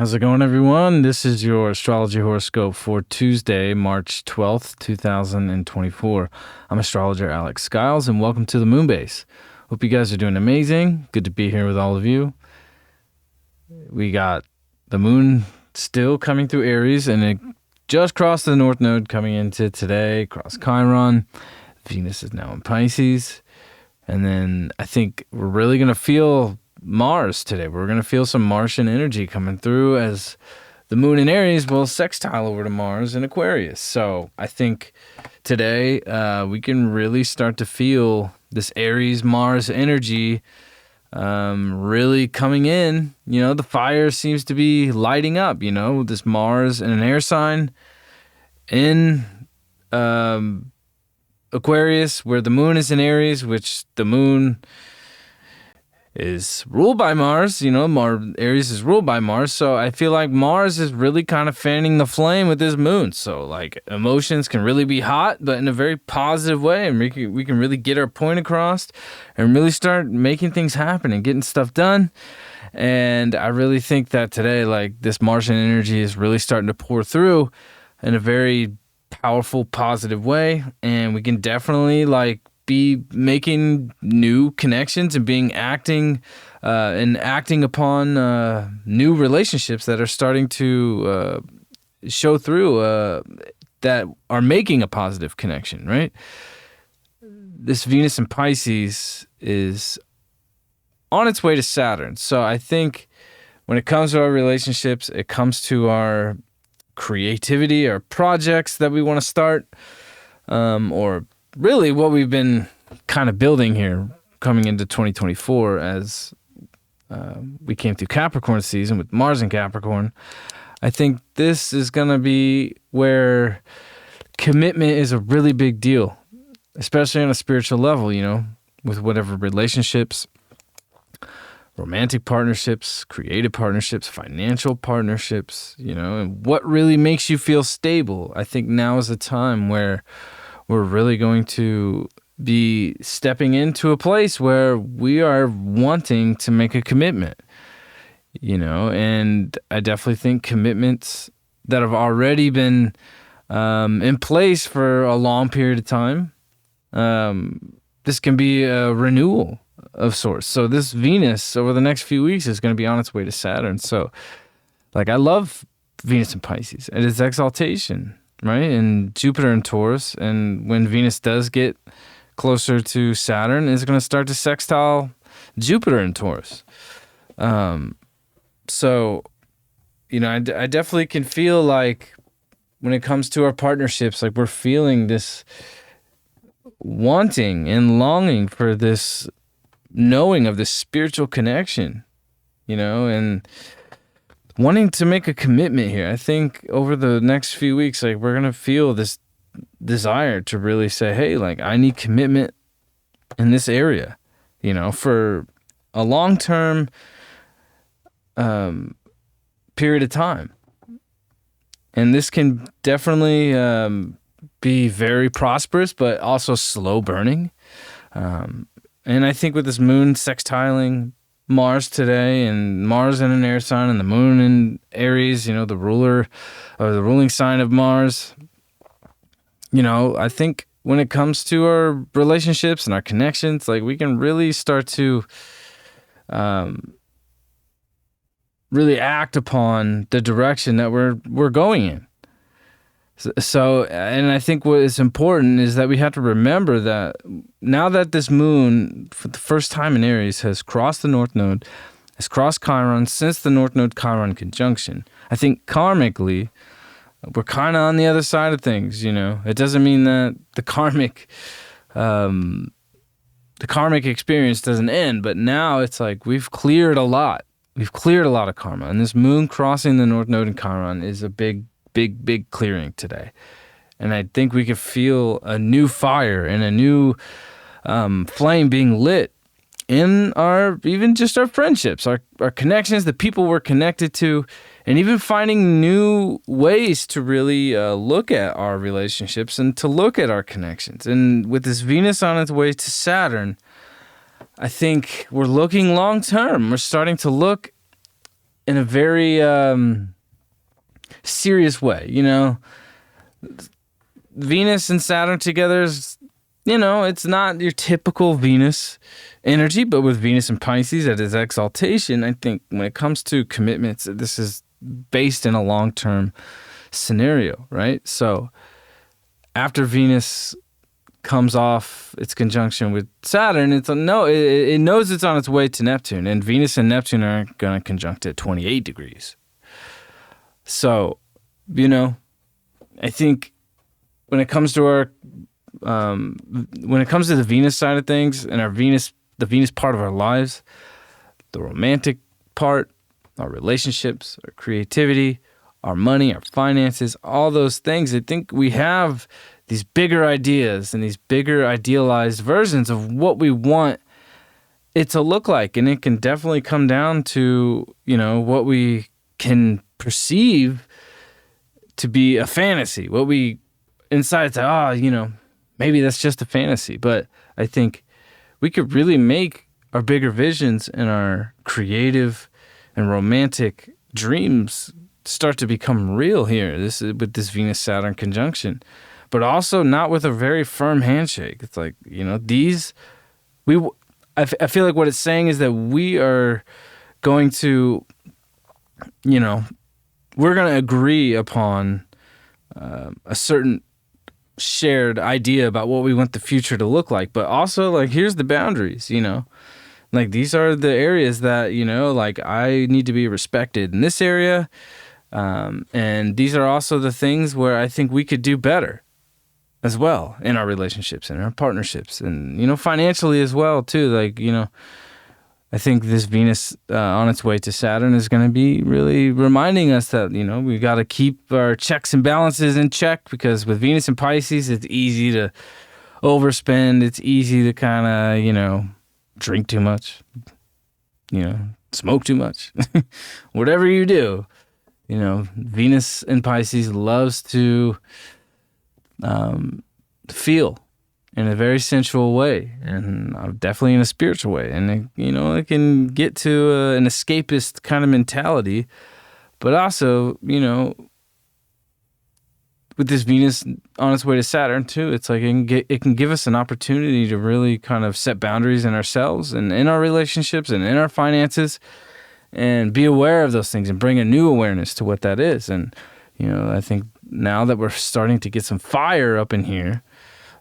How's it going, everyone? This is your Astrology Horoscope for Tuesday, March 12th, 2024. I'm astrologer Alex Skyles, and welcome to the Moonbase. Hope you guys are doing amazing. Good to be here with all of you. We got the moon still coming through Aries, and it just crossed the North Node coming into today, crossed Chiron. Venus is now in Pisces. And then I think we're really going to feel Mars today. We're going to feel some Martian energy coming through as the moon in Aries will sextile over to Mars in Aquarius. So I think today we can really start to feel this Aries-Mars energy really coming in. You know, the fire seems to be lighting up, you know, this Mars in an air sign in Aquarius, where the moon is in Aries, which the moon is ruled by Mars. You know, Aries is ruled by Mars. So I feel like Mars is really kind of fanning the flame with this moon. So like emotions can really be hot, but in a very positive way. And we can really get our point across and really start making things happen and getting stuff done. And I really think that today, like this Martian energy is really starting to pour through in a very powerful, positive way. And we can definitely be making new connections and acting upon new relationships that are starting to show through that are making a positive connection, right? This Venus in Pisces is on its way to Saturn. So I think when it comes to our relationships, it comes to our creativity, our projects that we want to start, or really what we've been kind of building here coming into 2024 as we came through Capricorn season with Mars in Capricorn. I think this is going to be where commitment is a really big deal, especially on a spiritual level, you know, with whatever relationships, romantic partnerships, creative partnerships, financial partnerships, you know, and what really makes you feel stable. I think now is a time where we're really going to be stepping into a place where we are wanting to make a commitment, you know, and I definitely think commitments that have already been in place for a long period of time, this can be a renewal of sorts. So this Venus over the next few weeks is going to be on its way to Saturn. So like I love Venus in Pisces and its exaltation, right? And Jupiter in Taurus. And when Venus does get closer to Saturn, it's going to start to sextile Jupiter in Taurus. So, you know, I definitely can feel like when it comes to our partnerships, like we're feeling this wanting and longing for this knowing of this spiritual connection, you know, and wanting to make a commitment here. I think over the next few weeks, like we're going to feel this desire to really say, hey, like I need commitment in this area, you know, for a long-term period of time. And this can definitely be very prosperous, but also slow burning. And I think with this moon sextiling Mars today, and Mars in an air sign, and the moon in Aries, you know, the ruler or the ruling sign of Mars, you know, I think when it comes to our relationships and our connections, like we can really start to really act upon the direction that we're going in. So, and I think what is important is that we have to remember that now that this moon, for the first time in Aries, has crossed the North Node, has crossed Chiron since the North Node Chiron conjunction, I think karmically, we're kind of on the other side of things, you know. It doesn't mean that the karmic experience doesn't end, but now it's like we've cleared a lot. We've cleared a lot of karma, and this moon crossing the North Node in Chiron is a big clearing today. And I think we could feel a new fire and a new flame being lit in even just our friendships, our connections, the people we're connected to, and even finding new ways to really look at our relationships and to look at our connections. And with this Venus on its way to Saturn, I think we're looking long term. We're starting to look in a very serious way. Venus and Saturn together is, it's not your typical Venus energy, but with Venus and Pisces at its exaltation, I think when it comes to commitments, this is based in a long-term scenario, right? So after Venus comes off its conjunction with Saturn, it knows it's on its way to Neptune, and Venus and Neptune are going to conjunct at 28 degrees. So, I think when it comes to the Venus side of things and the Venus part of our lives, the romantic part, our relationships, our creativity, our money, our finances, all those things, I think we have these bigger ideas and these bigger idealized versions of what we want it to look like. And it can definitely come down to, what we can perceive to be a fantasy. What we inside say, maybe that's just a fantasy. But I think we could really make our bigger visions and our creative and romantic dreams start to become real here. This is with this Venus-Saturn conjunction, but also not with a very firm handshake. It's like, I feel like what it's saying is that we are going to, we're going to agree upon a certain shared idea about what we want the future to look like, but also like, here's the boundaries, like these are the areas that, like I need to be respected in this area. And these are also the things where I think we could do better as well in our relationships and our partnerships and, financially as well too. Like, I think this Venus on its way to Saturn is going to be really reminding us that, we got to keep our checks and balances in check, because with Venus and Pisces, it's easy to overspend. It's easy to kind of, drink too much, smoke too much, whatever you do. Venus in Pisces loves to feel in a very sensual way, and definitely in a spiritual way. And, it can get to an escapist kind of mentality, but also, with this Venus on its way to Saturn too, it's like it can give us an opportunity to really kind of set boundaries in ourselves and in our relationships and in our finances, and be aware of those things and bring a new awareness to what that is. And, I think now that we're starting to get some fire up in here,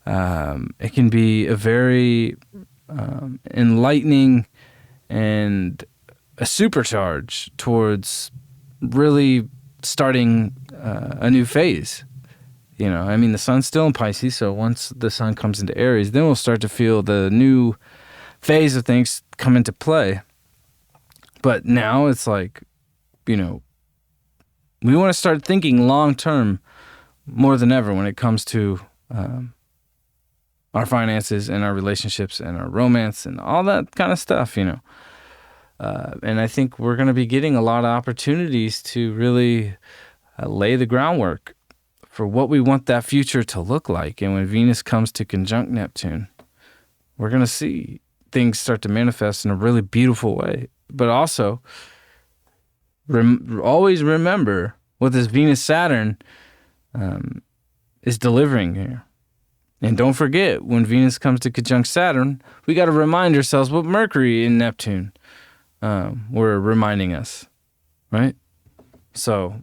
it can be a very enlightening and a supercharge towards really starting a new phase. The sun's still in Pisces, so once the sun comes into Aries, then we'll start to feel the new phase of things come into play. But now it's like, we want to start thinking long-term more than ever when it comes to our finances and our relationships and our romance and all that kind of stuff, And I think we're going to be getting a lot of opportunities to really lay the groundwork for what we want that future to look like. And when Venus comes to conjunct Neptune, we're going to see things start to manifest in a really beautiful way. But also, always remember what this Venus-Saturn is delivering here. And don't forget, when Venus comes to conjunct Saturn, we got to remind ourselves what Mercury and Neptune were reminding us, right? So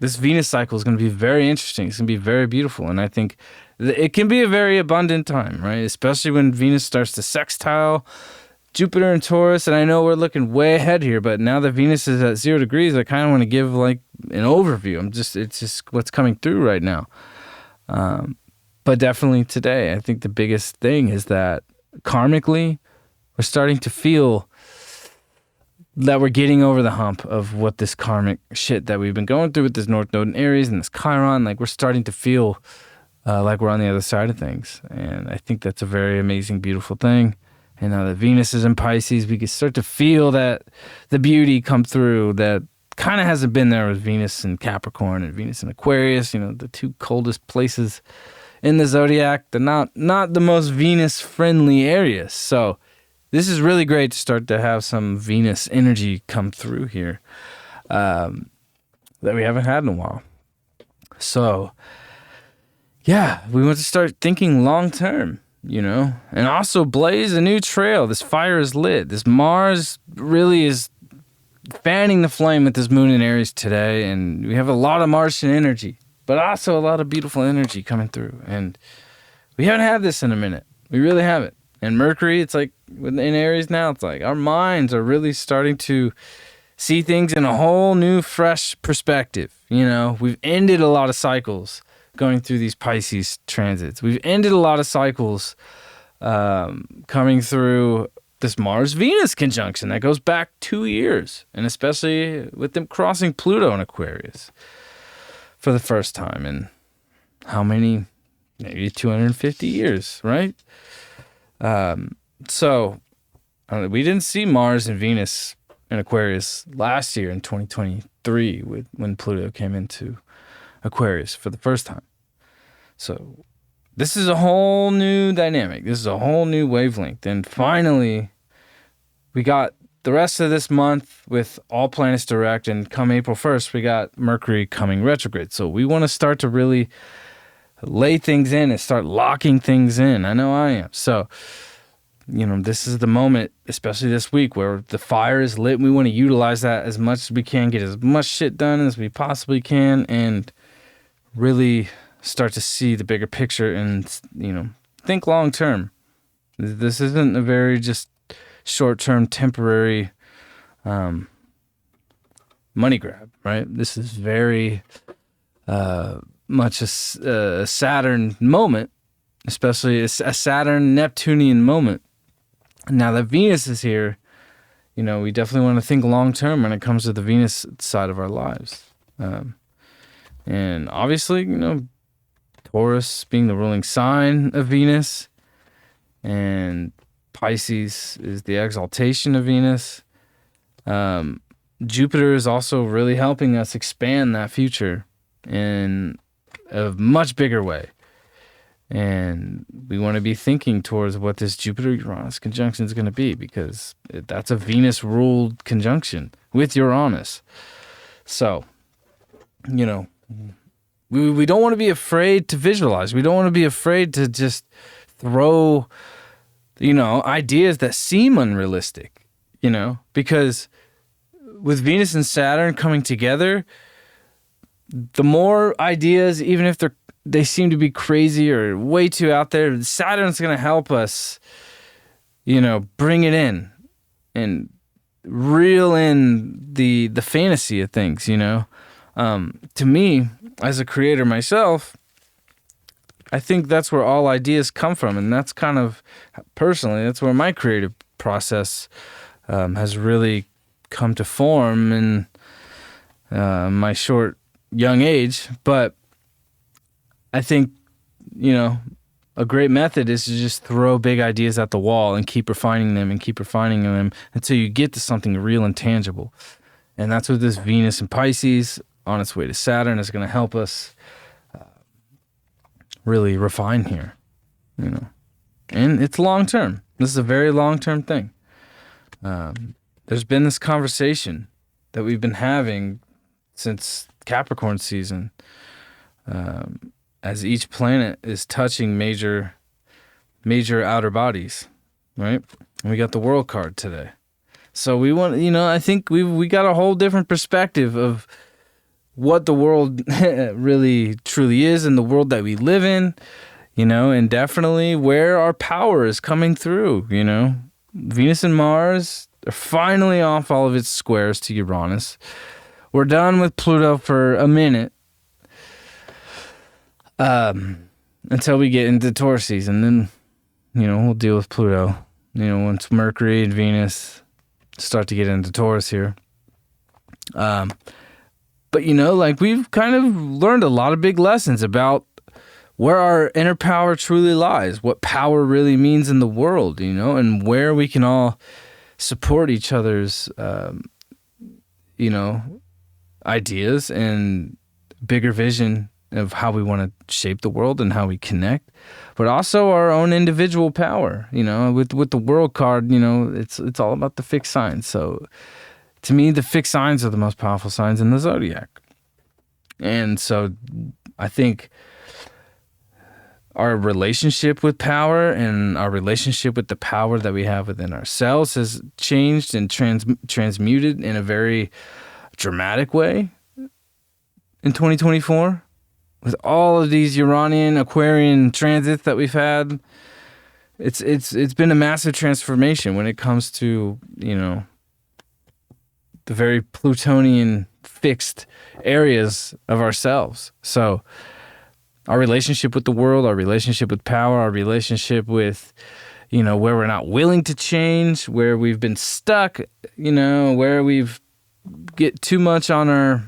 this Venus cycle is going to be very interesting. It's going to be very beautiful. And I think it can be a very abundant time, right? Especially when Venus starts to sextile Jupiter and Taurus. And I know we're looking way ahead here, but now that Venus is at 0 degrees, I kind of want to give like an overview. It's just what's coming through right now. But definitely today, I think the biggest thing is that karmically, we're starting to feel that we're getting over the hump of what this karmic shit that we've been going through with this North Node in Aries and this Chiron. Like, we're starting to feel like we're on the other side of things. And I think that's a very amazing, beautiful thing. And now that Venus is in Pisces, we can start to feel that the beauty come through that kind of hasn't been there with Venus in Capricorn and Venus in Aquarius, the two coldest places in the zodiac. They're not the most Venus-friendly areas. So this is really great to start to have some Venus energy come through here that we haven't had in a while. So, yeah, we want to start thinking long term, and also blaze a new trail. This fire is lit. This Mars really is fanning the flame with this moon in Aries today, and we have a lot of Martian energy, but also a lot of beautiful energy coming through. And we haven't had this in a minute. We really haven't. And Mercury, it's like in Aries now, it's like our minds are really starting to see things in a whole new, fresh perspective. We've ended a lot of cycles going through these Pisces transits. We've ended a lot of cycles coming through this Mars-Venus conjunction that goes back 2 years, and especially with them crossing Pluto in Aquarius for the first time in how many? Maybe 250 years, right? So we didn't see Mars and Venus in Aquarius last year in 2023 when Pluto came into Aquarius for the first time. So this is a whole new dynamic. This is a whole new wavelength. And finally, we got the rest of this month with all planets direct, and come April 1st, we got Mercury coming retrograde. So we want to start to really lay things in and start locking things in. I know I am. So, this is the moment, especially this week, where the fire is lit. We want to utilize that as much as we can, get as much shit done as we possibly can, and really start to see the bigger picture and, think long term. This isn't a very just short-term, temporary money grab, right? This is very much a Saturn moment, especially a Saturn-Neptunian moment. Now that Venus is here, we definitely want to think long-term when it comes to the Venus side of our lives. And obviously, Taurus being the ruling sign of Venus, and Pisces is the exaltation of Venus. Jupiter is also really helping us expand that future in a much bigger way. And we want to be thinking towards what this Jupiter-Uranus conjunction is going to be, because that's a Venus-ruled conjunction with Uranus. So, we don't want to be afraid to visualize. We don't want to be afraid to just throw, ideas that seem unrealistic, because with Venus and Saturn coming together, the more ideas, even if they seem to be crazy or way too out there, Saturn's going to help us, bring it in and reel in the fantasy of things, To me, as a creator myself, I think that's where all ideas come from. And that's kind of, personally, that's where my creative process has really come to form in my short, young age. But I think, a great method is to just throw big ideas at the wall and keep refining them until you get to something real and tangible. And that's what this Venus and Pisces on its way to Saturn is going to help us really refine here, And it's long-term. This is a very long-term thing. There's been this conversation that we've been having since Capricorn season, as each planet is touching major outer bodies, right? And we got the World card today. So we want, I think we got a whole different perspective of what the world really truly is, and the world that we live in, and definitely where our power is coming through, Venus and Mars are finally off all of its squares to Uranus. We're done with Pluto for a minute, until we get into Taurus season. Then, we'll deal with Pluto, once Mercury and Venus start to get into Taurus here. But, we've kind of learned a lot of big lessons about where our inner power truly lies, what power really means in the world, and where we can all support each other's, ideas and bigger vision of how we want to shape the world and how we connect, but also our own individual power. With the world card, it's all about the fixed signs. So to me, the fixed signs are the most powerful signs in the zodiac. And so I think our relationship with power and our relationship with the power that we have within ourselves has changed and transmuted in a very dramatic way in 2024. With all of these Uranian, Aquarian transits that we've had, it's been a massive transformation when it comes to, the very Plutonian fixed areas of ourselves. So our relationship with the world, our relationship with power, our relationship with, where we're not willing to change, where we've been stuck, where we've get too much on our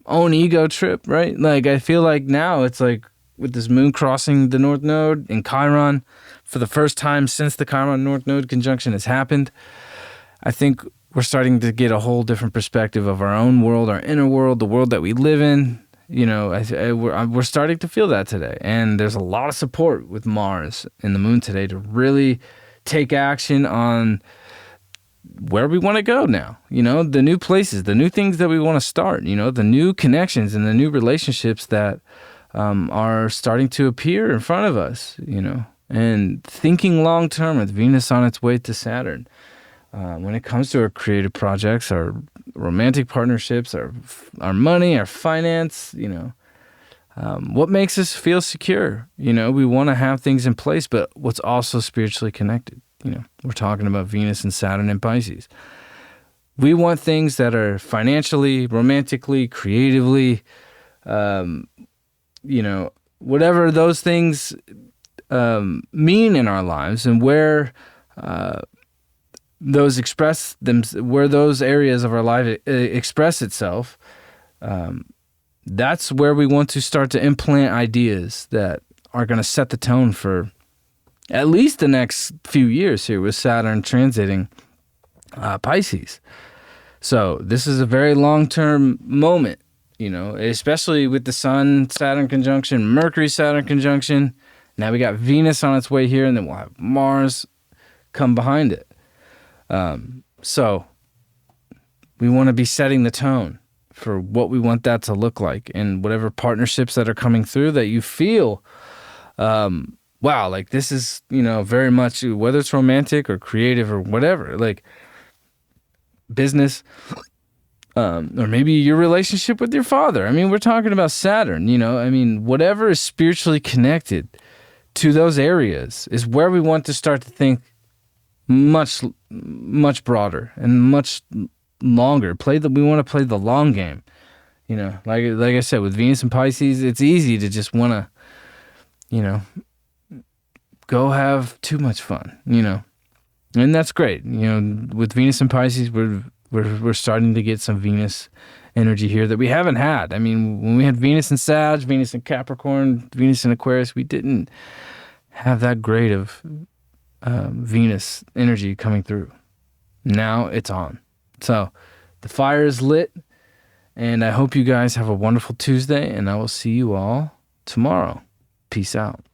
own ego trip, right? Like, I feel like now it's like with this moon crossing the North Node in Chiron for the first time since the Chiron North Node conjunction has happened, I think we're starting to get a whole different perspective of our own world, our inner world, the world that we live in. We're starting to feel that today. And there's a lot of support with Mars and the moon today to really take action on where we want to go now, the new places, the new things that we want to start, the new connections and the new relationships that are starting to appear in front of us, and thinking long term with Venus on its way to Saturn. When it comes to our creative projects, our romantic partnerships, our money, our finance, what makes us feel secure? We want to have things in place, but what's also spiritually connected. We're talking about Venus and Saturn and Pisces. We want things that are financially, romantically, creatively, whatever those things mean in our lives, and where those express them, where those areas of our life express itself. That's where we want to start to implant ideas that are going to set the tone for at least the next few years here with Saturn transiting Pisces. So this is a very long-term moment, especially with the Sun-Saturn conjunction, Mercury-Saturn conjunction. Now we got Venus on its way here, and then we'll have Mars come behind it. So we want to be setting the tone for what we want that to look like, and whatever partnerships that are coming through that you feel, wow, like this is, very much, whether it's romantic or creative or whatever, like business, or maybe your relationship with your father. I mean, we're talking about Saturn, whatever is spiritually connected to those areas is where we want to start to think much, much broader and much longer. We want to play the long game. Like I said, with Venus and Pisces, it's easy to just want to, go have too much fun, and that's great. With Venus and Pisces, we're starting to get some Venus energy here that we haven't had. I mean, when we had Venus in Sag, Venus in Capricorn, Venus in Aquarius, we didn't have that great of Venus energy coming through. Now it's on. So the fire is lit, and I hope you guys have a wonderful Tuesday, and I will see you all tomorrow. Peace out.